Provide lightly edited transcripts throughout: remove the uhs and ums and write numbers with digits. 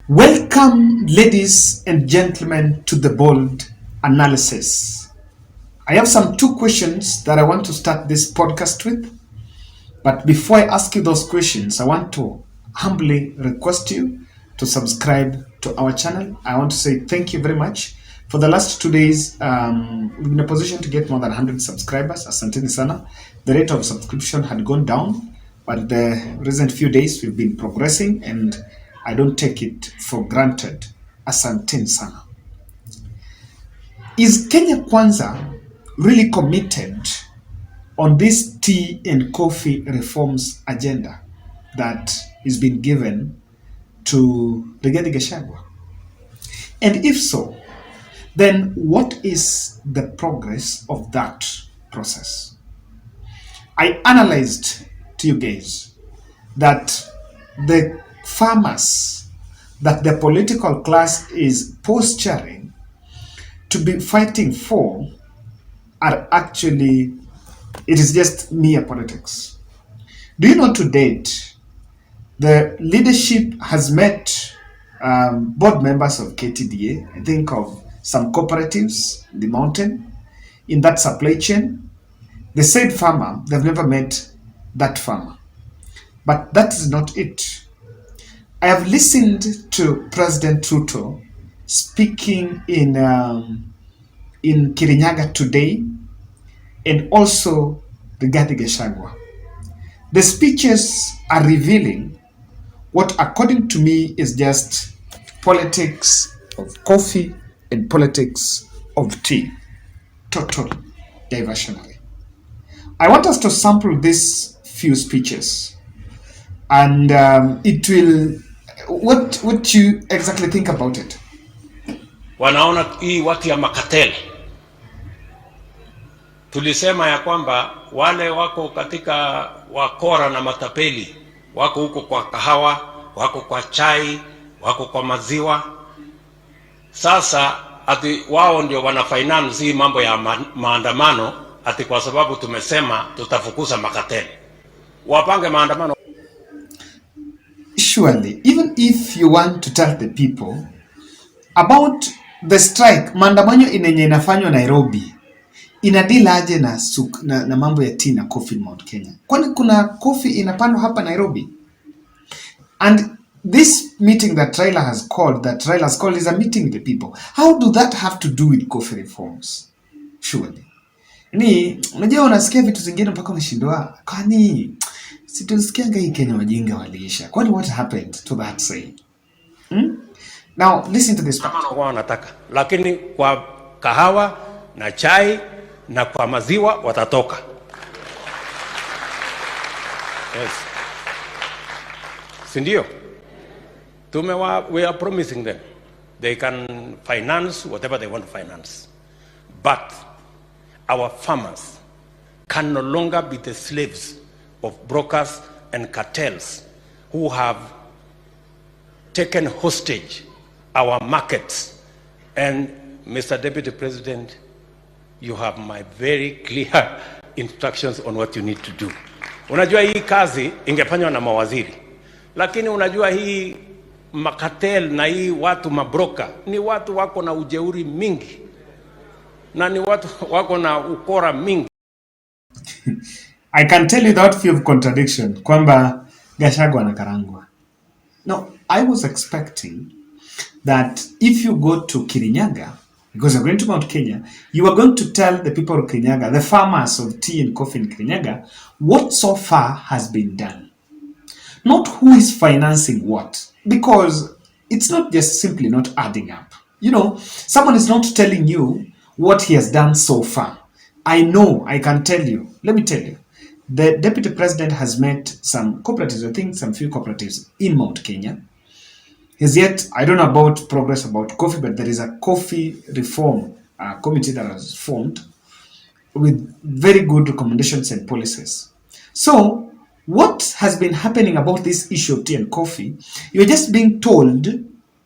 Welcome, ladies and gentlemen, to the bold analysis. I have some two questions that I want to start this podcast with. But before I ask you those questions, I want to humbly request you to subscribe to our channel. I want to say thank you very much. For the last 2 days, we've been in a position to get more than 100 subscribers. Asanteni sana. The rate of subscription had gone down, but the recent few days we've been progressing, and I don't take it for granted. Asanteni sana. Is Kenya Kwanza really committed on this tea and coffee reforms agenda that is being given to Rigathi Gachagua? And if so, then what is the progress of that process? I analyzed to you guys that the farmers that the political class is posturing to be fighting for are actually, it is just mere politics. Do you know to date, the leadership has met board members of KTDA, I think of some cooperatives, the mountain, in that supply chain. The said farmer, they've never met that farmer. But that is not it. I have listened to President Ruto speaking in Kirinyaga today, and also Rigathi Gachagua. The speeches are revealing what, according to me, is just politics of coffee and politics of tea. Total diversionary. I want us to sample these few speeches, and it will. What you exactly think about it? Wanaona hii watu ya makateli. Tulisema ya kwamba wale wako katika wakora na matapeli, wako huko kwa kahawa, wako kwa chai, wako kwa maziwa. Sasa ati wao ndio wana finance hii mambo ya maandamano, ati kwa sababu tumesema tutafukuza makateli. Wapange maandamano. Surely, even if you want to tell the people about the strike, maandamano yenye inafanywa Nairobi inadila aje na mambo ya tea na coffee Mount Kenya? Kwani kuna coffee inapandwa hapa Nairobi? And this meeting that Raila has called, is a meeting with the people. How do that have to do with coffee reforms? Surely. Unajua unasikia vitu zingine mpaka unashindwa, kwani situsikianga hii Kenya wajinga waliisha? Kwani what happened to that saying? Now listen to this part. Wanataka, lakini kwa kahawa na chai na kwa maziwa watatoka. Yes. Sindio? We are promising them. They can finance whatever they want to finance. But our farmers can no longer be the slaves of brokers and cartels who have taken hostage our markets. And Mr. Deputy President, you have my very clear instructions on what you need to do. Unajua hii kazi ingefanywa na mawaziri, lakini unajua hii makatel na hii watu mabroka ni watu wako na ujeuri mingi na ni watu wako na ukora mingi. I can tell you without fear of contradiction kwamba Gachagua na karangwa. Now, I was expecting that if you go to Kirinyaga, because you're going to Mount Kenya, you are going to tell the people of Kirinyaga, the farmers of tea and coffee in Kirinyaga, what so far has been done. Not who is financing what, because it's not just simply not adding up. You know, someone is not telling you what he has done so far. I know, I can tell you. Let me tell you. The Deputy President has met some cooperatives, I think some few cooperatives in Mount Kenya. As yet, I don't know about progress about coffee, but there is a coffee reform committee that has formed with very good recommendations and policies. So, what has been happening about this issue of tea and coffee? You're just being told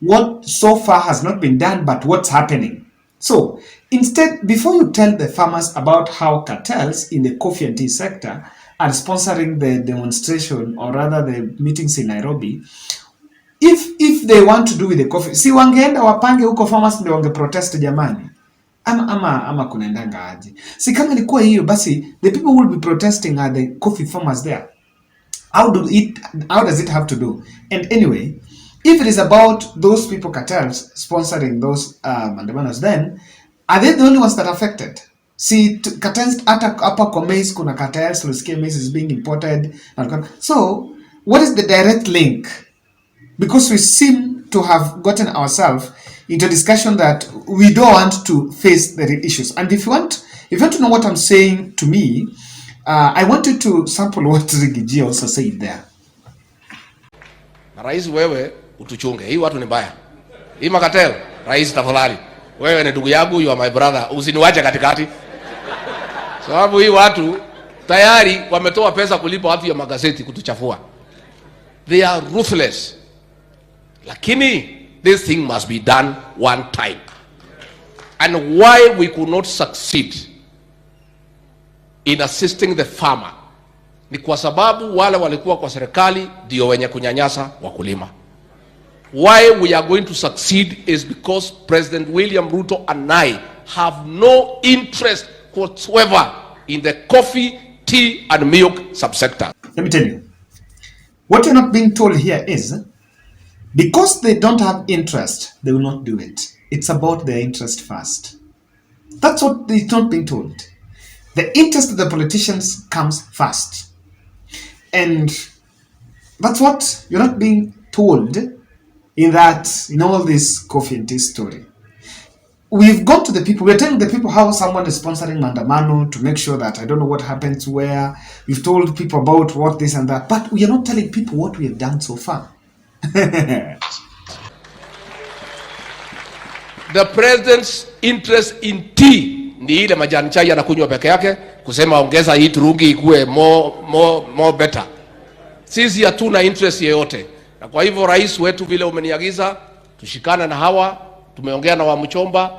what so far has not been done, but what's happening. So, instead, before you tell the farmers about how cartels in the coffee and tea sector are sponsoring the demonstration, or rather the meetings in Nairobi, if they want to do with the coffee, si wangeenda wapange huko farmers ndio wange protest jamani, ama kunaendanga aje? Si kama ilikuwa hiyo basi, the people will be protesting at the coffee farmers there. How does it have to do? And anyway, if it is about those people cartels sponsoring those mandamanos, then are they the only ones that are affected? See, cartels hapa kwa maize kuna cartels, tulisikia maize is being imported. So, what is the direct link? Because we seem to have gotten ourselves into a discussion that we don't want to face the real issues. And if you want to know what I'm saying to me, I wanted to sample what Rigiji also said there. Na rais, wewe utuchunge. Hii watu ni mbaya. Hii makatel, rais tafadhali. Wewe ni ndugu yangu, you are my brother. Usiniwache katikati. Sababu hii watu tayari wametoa pesa kulipa watu ya magazeti kutuchafua. They are ruthless. Lakini this thing must be done one time. And why we could not succeed in assisting the farmer ni kwa sababu wale walikuwa kwa serikali ndio wenye kunyanyasa wakulima. Why we are going to succeed is because President William Ruto and I have no interest whatsoever in the coffee, tea and milk subsector. Let me tell you, what you're not being told here is, because they don't have interest, they will not do it. It's about their interest first. That's what they're not being told. The interest of the politicians comes first. And that's what you're not being told in all this coffee and tea story. We've gone to the people, we're telling the people how someone is sponsoring Mandamano to make sure that I don't know what happens where. We've told people about what this and that, but we are not telling people what we have done so far. The president's interest in tea ni ile majani chai anakunywa peke yake, kusema ongeza hii turungi ikuwe more better. Sisi hatuna interest yeyote. Na kwa hivyo rais wetu, vile umeniagiza tushikane na hawa, tumeongea na Wamuchomba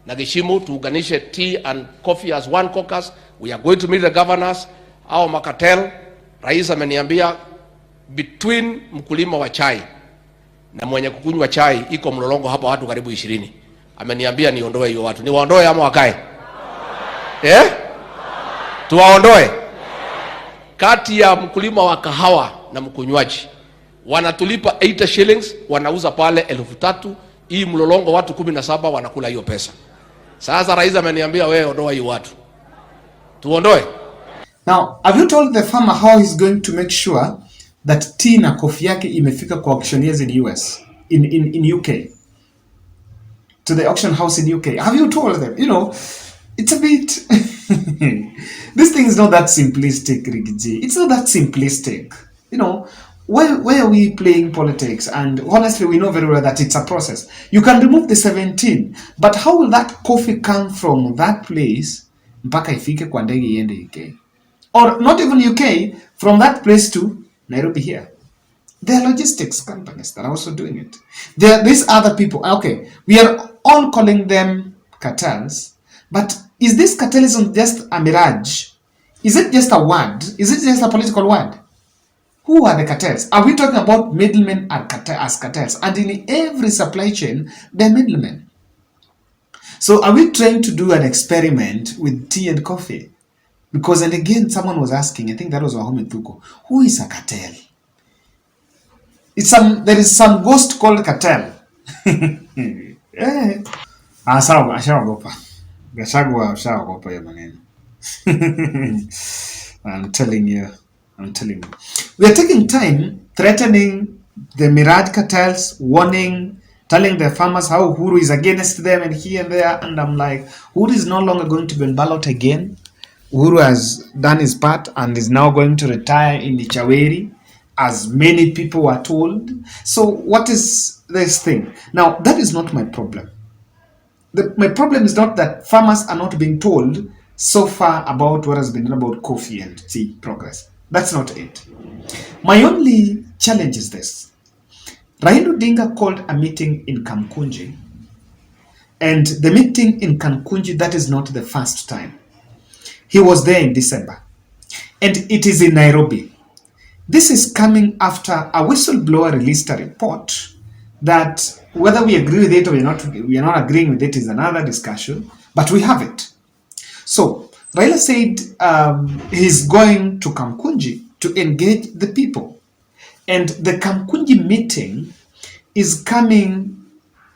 na Gishimu tuunganishe tea and coffee as one caucus. We are going to meet the governors au makatel. Rais ameniambia between mkulima wa chai na mwenye kukunywa chai iko mlolongo hapa watu karibu 20. Ameniambia niondoe hiyo watu. Niwaondoe ama wakae? Tuwaondoe. Kati ya mkulima wa kahawa na mkunywaji wanatulipa 80 shillings, wanauza pale 3,000. Hii mlolongo watu 17 wanakula hiyo pesa. Sasa rais ameniambia wewe ondoa hiyo watu. Tuondoe. Now, have you told the farmer how he's going to make sure that tea na coffee yake imefika kwa auctioneers in US, in UK? To the auction house in UK. Have you told them? You know, it's a bit this thing is not that simplistic, Rigiji. It's not that simplistic. You know, where are we playing politics? And honestly, we know very well that it's a process. You can remove the 17, but how will that coffee come from that place mpaka ifike kwa ndege iende UK? Or not even UK, from that place to Nairobi here? There are logistics companies that are also doing it. There are these other people. Okay, we are all calling them cartels, but is this cartelism just a mirage? Is it just a word? Is it just a political word? Who are the cartels? Are we talking about middlemen as cartels? And in every supply chain, they're middlemen. So are we trying to do an experiment with tea and coffee? Because, and again, someone was asking, I think that was Wahome Thuko, who is a cartel? There is some ghost called cartel. Sawa, ashaogopa. Gachagua ashaogopa hiyo maneno. I'm telling you. We are taking time threatening the Mirage cartels, warning, telling the farmers how Uhuru is against them and here and there, and I'm like, Uhuru is no longer going to be on ballot again. Uhuru has done his part and is now going to retire in the Chaweri, as many people were told. So what is this thing? Now, that is not my problem. My problem is not that farmers are not being told so far about what has been done about coffee and tea progress. That's not it. My only challenge is this. Raila Odinga called a meeting in Kamkunji, and the meeting in Kamkunji, that is not the first time. He was there in December, and it is in Nairobi. This is coming after a whistleblower released a report that whether we agree with it or we are not agreeing with it is another discussion, but we have it. So Raila said he's going to Kamkunji to engage the people. And the Kamkunji meeting is coming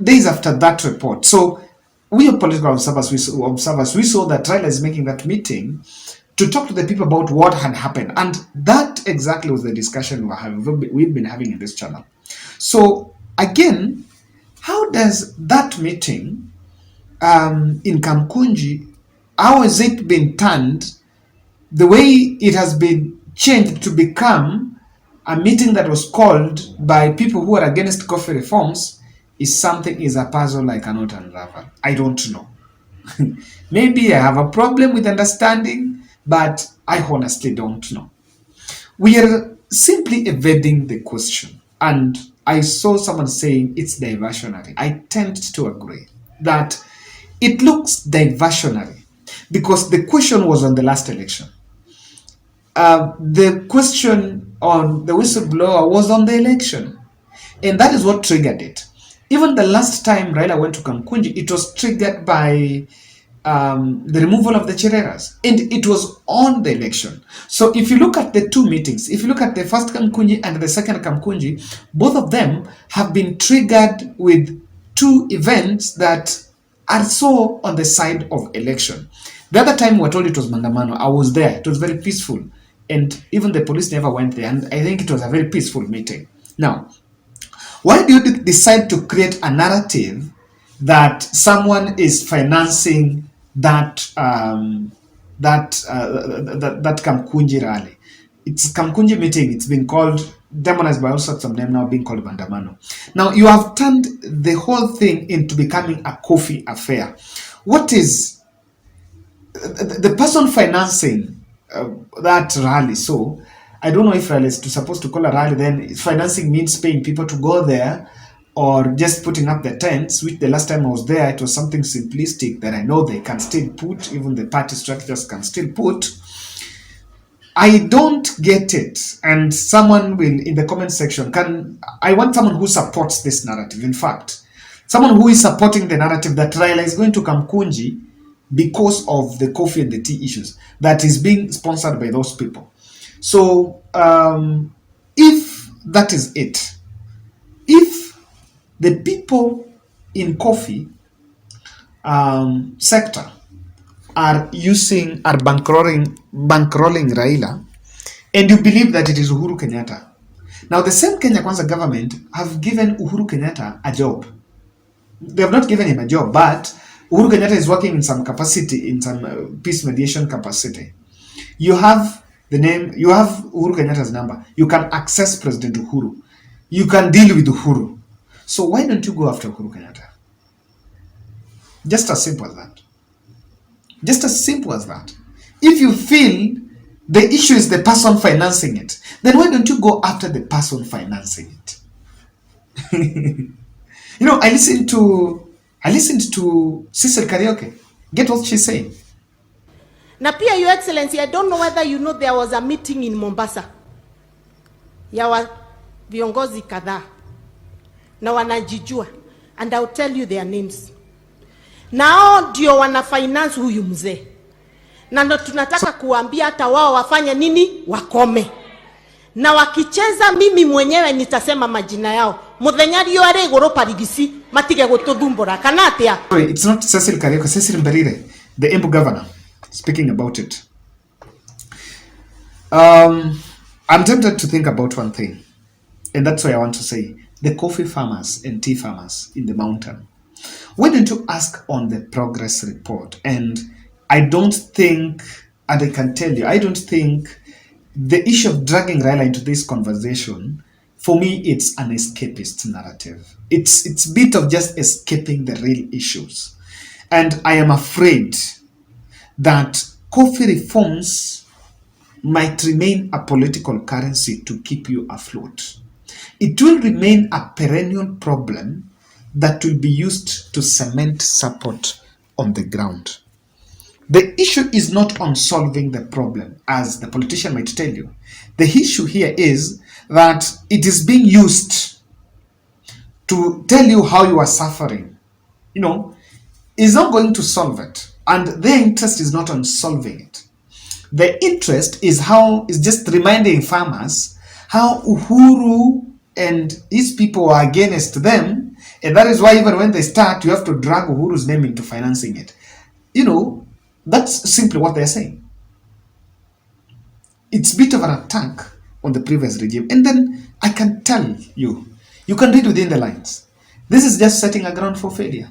days after that report. So we are political observers, we saw that Raila is making that meeting to talk to the people about what had happened. And that exactly was the discussion we've been having in this channel. So again, how does that meeting in Kamkunji, how has it been turned, the way it has been changed to become a meeting that was called by people who are against coffee reforms is a puzzle I cannot unravel. I don't know. Maybe I have a problem with understanding, but I honestly don't know. We are simply evading the question. And I saw someone saying it's diversionary. I tend to agree that it looks diversionary because the question was on the last election. The question on the whistleblower was on the election. And that is what triggered it. Even the last time Raila went to Kamkunji, it was triggered by the removal of the Chereras. And it was on the election. So if you look at the two meetings, if you look at the first Kamkunji and the second Kamkunji, both of them have been triggered with two events that are so on the side of election. The other time we were told it was Mandamano. I was there. It was very peaceful. And even the police never went there. And I think it was a very peaceful meeting. Now, why do you decide to create a narrative that someone is financing that Kamkunji rally? It's Kamkunji meeting. It's been called, demonized by all sorts of names, now being called Bandamano. Now you have turned the whole thing into becoming a coffee affair. What is the person financing that rally? So I don't know if rally is supposed to call a rally, then financing means paying people to go there or just putting up the tents, which the last time I was there, it was something simplistic that I know they can still put, even the party structures can still put. I don't get it. And someone will, in the comment section, I want someone who supports this narrative. In fact, someone who is supporting the narrative that Raila is going to Kamkunji because of the coffee and the tea issues that is being sponsored by those people. So if that is it, if the people in coffee sector are bankrolling Raila, and you believe that it is Uhuru Kenyatta. Now the same Kenya Kwanza government have given Uhuru Kenyatta a job. They have not given him a job, but Uhuru Kenyatta is working in some capacity, in some peace mediation capacity. You have the name, you have Uhuru Kenyatta's number. You can access President Uhuru. You can deal with Uhuru. So why don't you go after Uhuru Kenyatta? Just as simple as that. Just as simple as that. If you feel the issue is the person financing it, then why don't you go after the person financing it? You know, I listened to Cecil Karaoke. Get what she's saying. Na pia, Your Excellency, I don't know whether you know there was a meeting in Mombasa ya viongozi kadhaa na wanajijua, and I'll tell you their names. Nao ndio wana finance huyu mzee, na ndo tunataka kuambia hata wao wafanye nini, wakome. Na wakicheza, mimi mwenyewe nitasema majina yao. Muthenyari yore goro parigisi matige gututhumbura kana atia. Sorry, it's not Cecil Karaoke, Cecil Mberire, the Embu governor, speaking about it. I'm tempted to think about one thing, and that's why I want to say the coffee farmers and tea farmers in the mountain. Why don't you ask on the progress report? And I don't think, and I can tell you, I don't think the issue of dragging Raila into this conversation, for me, it's an escapist narrative. It's a bit of just escaping the real issues. And I am afraid that coffee reforms might remain a political currency to keep you afloat. It will remain a perennial problem that will be used to cement support on the ground. The issue is not on solving the problem, as the politician might tell you. The issue here is that it is being used to tell you how you are suffering. You know, is not going to solve it, and their interest is not on solving it. The interest is just reminding farmers how Uhuru and his people are against them, and that is why even when they start, you have to drag Uhuru's name into financing it. You know, that's simply what they're saying. It's a bit of an attack on the previous regime. And then I can tell you, you can read within the lines. This is just setting a ground for failure.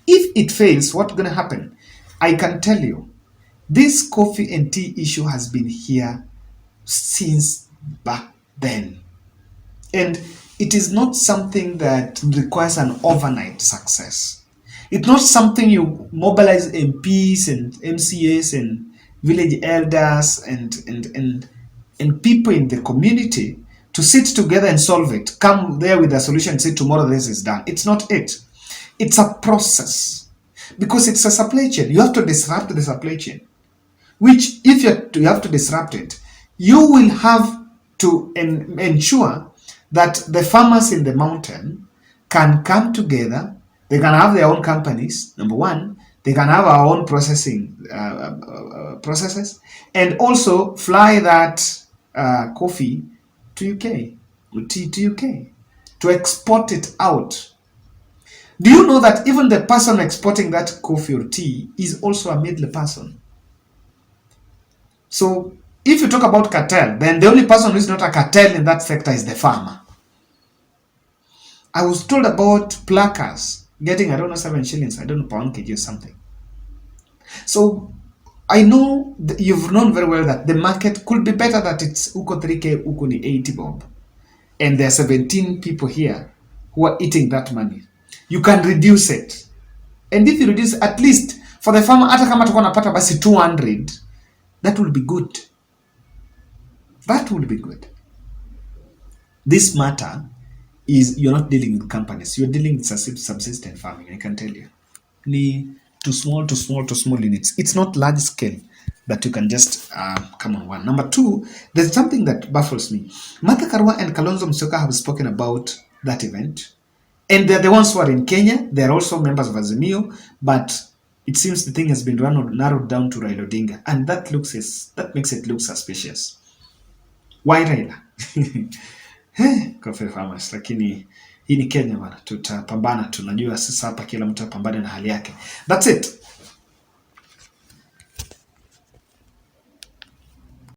If it fails, what's going to happen? I can tell you, this coffee and tea issue has been here since back then. And it is not something that requires an overnight success. It's not something you mobilize MPs and MCAs and village elders and people in the community to sit together and solve it. Come there with a solution and say tomorrow this is done. It's not it. It's a process. Because it's a supply chain. You have to disrupt the supply chain. Which, if you have to disrupt it, you will have to ensure that the farmers in the mountain can come together. They can have their own companies, number one. They can have our own processing processes, and also fly that coffee to UK, tea to UK, to export it out. Do you know that even the person exporting that coffee or tea is also a middle person? So if you talk about cartel, then the only person who is not a cartel in that sector is the farmer. I was told about pluckers getting, 7 shillings, per 1 kg or something. So I know you've known very well that the market could be better, that it's uko 3K, uko ni 80 bob. And there are 17 people here who are eating that money. You can reduce it. And if you reduce at least for the farmer, hata kama tuko napata basi 200, that will be good. That will be good. This matter is, you're not dealing with companies. You're dealing with subsistence farming, I can tell you. Too small units. It's not large scale that you can just come on one. Number two, there's something that baffles me. Martha Karua and Kalonzo Musyoka have spoken about that event. And they're the ones who are in Kenya. They're also members of Azimio. But it seems the thing has been narrowed down to Raila Odinga. And that makes it look suspicious. Why Raila? Coffee farmers, lakini hii ni Kenya bana, tutapambana. Tunajua sasa hapa kila mtu apambane na hali yake. That's it.